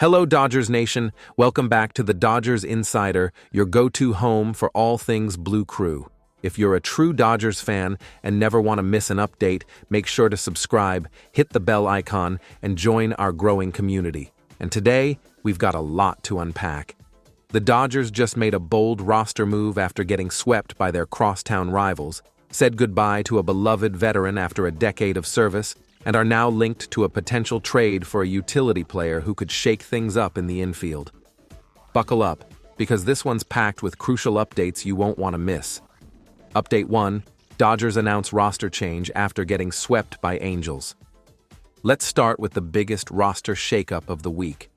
Hello, Dodgers Nation. Welcome back to the Dodgers Insider, your go-to home for all things Blue Crew. If you're a true Dodgers fan and never want to miss an update, make sure to subscribe, hit the bell icon, and join our growing community. And today, we've got a lot to unpack. The Dodgers just made a bold roster move after getting swept by their crosstown rivals, said goodbye to a beloved veteran after a decade of service, and are now linked to a potential trade for a utility player who could shake things up in the infield. Buckle up, because this one's packed with crucial updates you won't want to miss. Update 1, Dodgers announce roster change after getting swept by Angels. Let's start with the biggest roster shakeup of the week.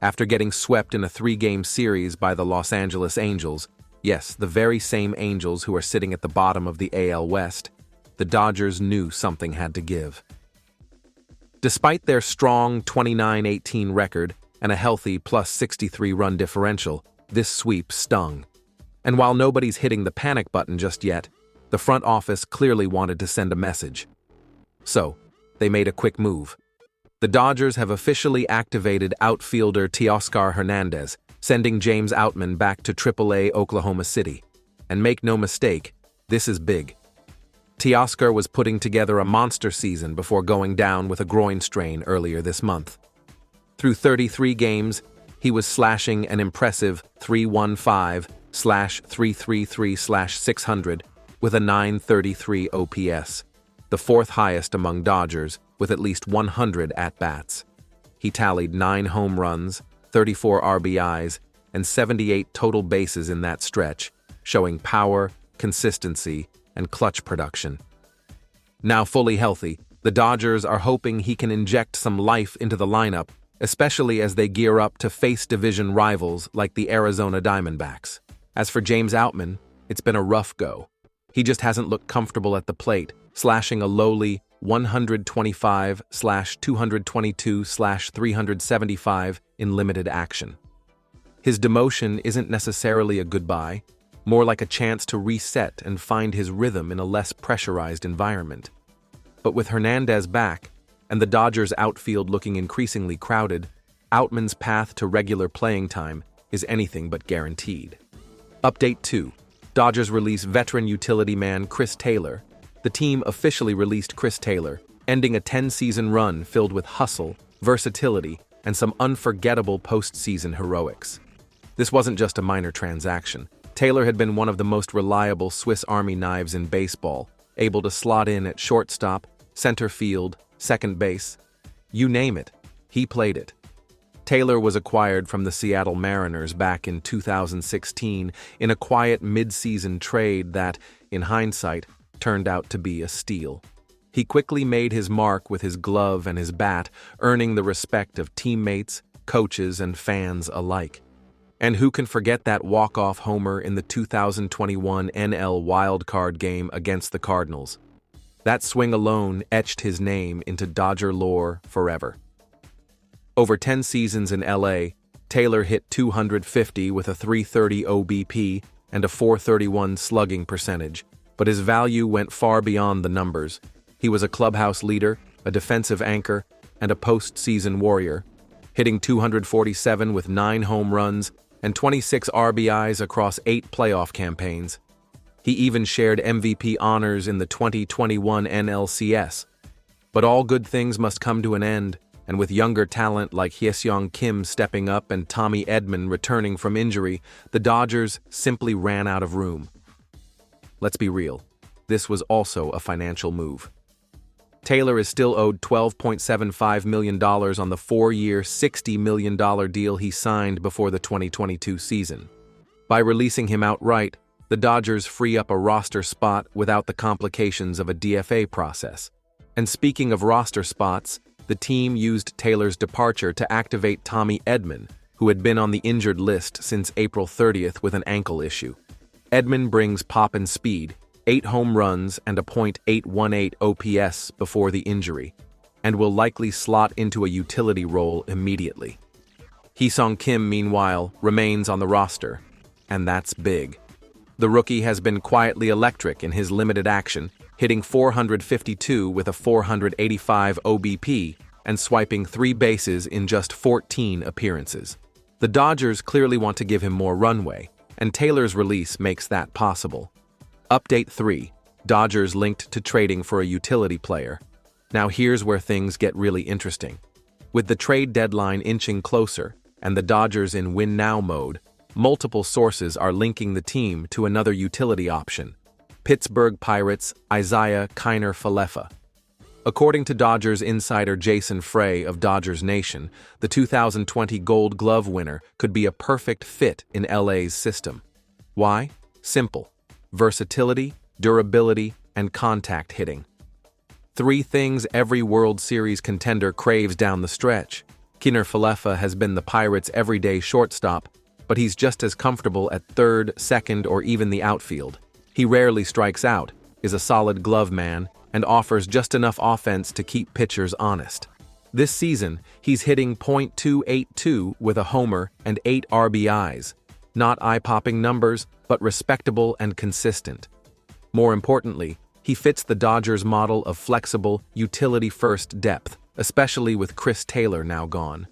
After getting swept in a 3-game series by the Los Angeles Angels, yes, the very same Angels who are sitting at the bottom of the AL West, the Dodgers knew something had to give. Despite their strong 29-18 record and a healthy plus 63 run differential, this sweep stung. And while nobody's hitting the panic button just yet, the front office clearly wanted to send a message. So, they made a quick move. The Dodgers have officially activated outfielder Teoscar Hernández, sending James Outman back to AAA Oklahoma City. And make no mistake, this is big. Teoscar was putting together a monster season before going down with a groin strain earlier this month. Through 33 games, he was slashing an impressive .315/.333/600 with a .933 OPS, the fourth highest among Dodgers, with at least 100 at-bats. He tallied 9 home runs, 34 RBIs, and 78 total bases in that stretch, showing power, consistency, and clutch production. Now fully healthy, the Dodgers are hoping he can inject some life into the lineup, especially as they gear up to face division rivals like the Arizona Diamondbacks. As for James Outman, it's been a rough go. He just hasn't looked comfortable at the plate, slashing a lowly 125/222/375 in limited action. His demotion isn't necessarily a goodbye, more like a chance to reset and find his rhythm in a less pressurized environment. But with Hernández back, and the Dodgers' outfield looking increasingly crowded, Outman's path to regular playing time is anything but guaranteed. Update 2. Dodgers release veteran utility man Chris Taylor. The team officially released Chris Taylor, ending a 10-season run filled with hustle, versatility, and some unforgettable postseason heroics. This wasn't just a minor transaction. Taylor had been one of the most reliable Swiss Army knives in baseball, able to slot in at shortstop, center field, second base. You name it, he played it. Taylor was acquired from the Seattle Mariners back in 2016 in a quiet mid-season trade that, in hindsight, turned out to be a steal. He quickly made his mark with his glove and his bat, earning the respect of teammates, coaches, and fans alike. And who can forget that walk-off homer in the 2021 NL wildcard game against the Cardinals? That swing alone etched his name into Dodger lore forever. Over 10 seasons in LA, Taylor hit .250 with a .330 OBP and a .431 slugging percentage, but his value went far beyond the numbers. He was a clubhouse leader, a defensive anchor, and a postseason warrior, hitting .247 with 9 home runs and 26 RBIs across 8 playoff campaigns. He even shared MVP honors in the 2021 NLCS. But all good things must come to an end, and with younger talent like Hyeseong Kim stepping up and Tommy Edman returning from injury, the Dodgers simply ran out of room. Let's be real, this was also a financial move. Taylor is still owed $12.75 million on the 4-year, $60 million deal he signed before the 2022 season. By releasing him outright, the Dodgers free up a roster spot without the complications of a DFA process. And speaking of roster spots, the team used Taylor's departure to activate Tommy Edman, who had been on the injured list since April 30th with an ankle issue. Edman brings pop and speed, 8 home runs and a .818 OPS before the injury, and will likely slot into a utility role immediately. Hyeseong Kim, meanwhile, remains on the roster, and that's big. The rookie has been quietly electric in his limited action, hitting .452 with a .485 OBP and swiping 3 bases in just 14 appearances. The Dodgers clearly want to give him more runway, and Taylor's release makes that possible. Update 3. Dodgers linked to trading for a utility player. Now here's where things get really interesting. With the trade deadline inching closer, and the Dodgers in win-now mode, multiple sources are linking the team to another utility option: Pittsburgh Pirates' Isiah Kiner-Falefa. According to Dodgers insider Jason Frey of Dodgers Nation, the 2020 Gold Glove winner could be a perfect fit in LA's system. Why? Simple: versatility, durability, and contact hitting. 3 things every World Series contender craves down the stretch. Kiner-Falefa has been the Pirates' everyday shortstop, but he's just as comfortable at third, second, or even the outfield. He rarely strikes out, is a solid glove man, and offers just enough offense to keep pitchers honest. This season, he's hitting .282 with a homer and 8 RBIs. Not eye-popping numbers, but respectable and consistent. More importantly, he fits the Dodgers' model of flexible, utility-first depth, especially with Chris Taylor now gone.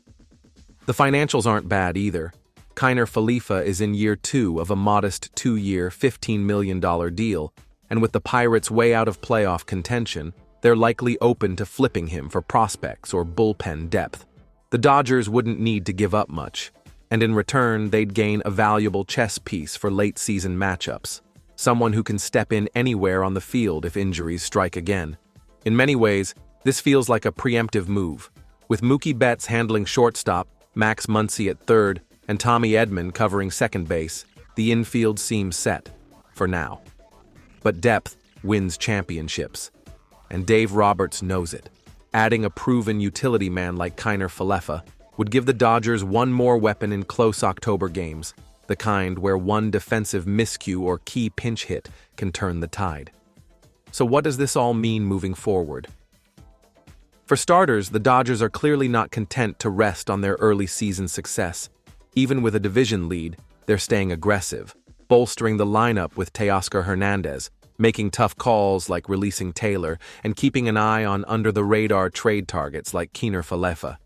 The financials aren't bad either. Kiner-Falefa is in year 2 of a modest 2-year, $15 million deal, and with the Pirates way out of playoff contention, they're likely open to flipping him for prospects or bullpen depth. The Dodgers wouldn't need to give up much, and in return they'd gain a valuable chess piece for late-season matchups, someone who can step in anywhere on the field if injuries strike again. In many ways, this feels like a preemptive move. With Mookie Betts handling shortstop, Max Muncy at third, and Tommy Edman covering second base, the infield seems set, for now. But depth wins championships, and Dave Roberts knows it. Adding a proven utility man like Kiner-Falefa would give the Dodgers one more weapon in close October games, the kind where one defensive miscue or key pinch hit can turn the tide. So what does this all mean moving forward? For starters, the Dodgers are clearly not content to rest on their early season success. Even with a division lead, they're staying aggressive, bolstering the lineup with Teoscar Hernández, making tough calls like releasing Taylor, and keeping an eye on under-the-radar trade targets like Kiner-Falefa.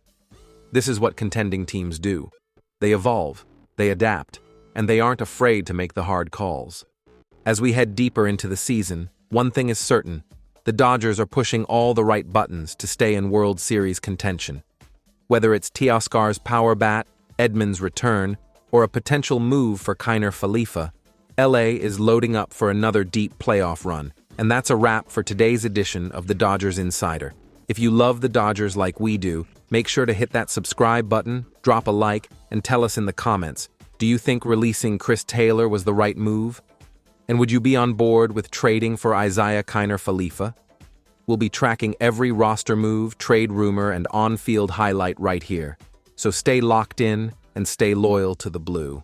This is what contending teams do. They evolve, they adapt, and they aren't afraid to make the hard calls. As we head deeper into the season, one thing is certain: the Dodgers are pushing all the right buttons to stay in World Series contention. Whether it's Teoscar's power bat, Edman's return, or a potential move for Kiner-Falefa, LA is loading up for another deep playoff run, and that's a wrap for today's edition of the Dodgers Insider. If you love the Dodgers like we do, make sure to hit that subscribe button, drop a like, and tell us in the comments, do you think releasing Chris Taylor was the right move? And would you be on board with trading for Isiah Kiner-Falefa? We'll be tracking every roster move, trade rumor, and on-field highlight right here. So stay locked in and stay loyal to the blue.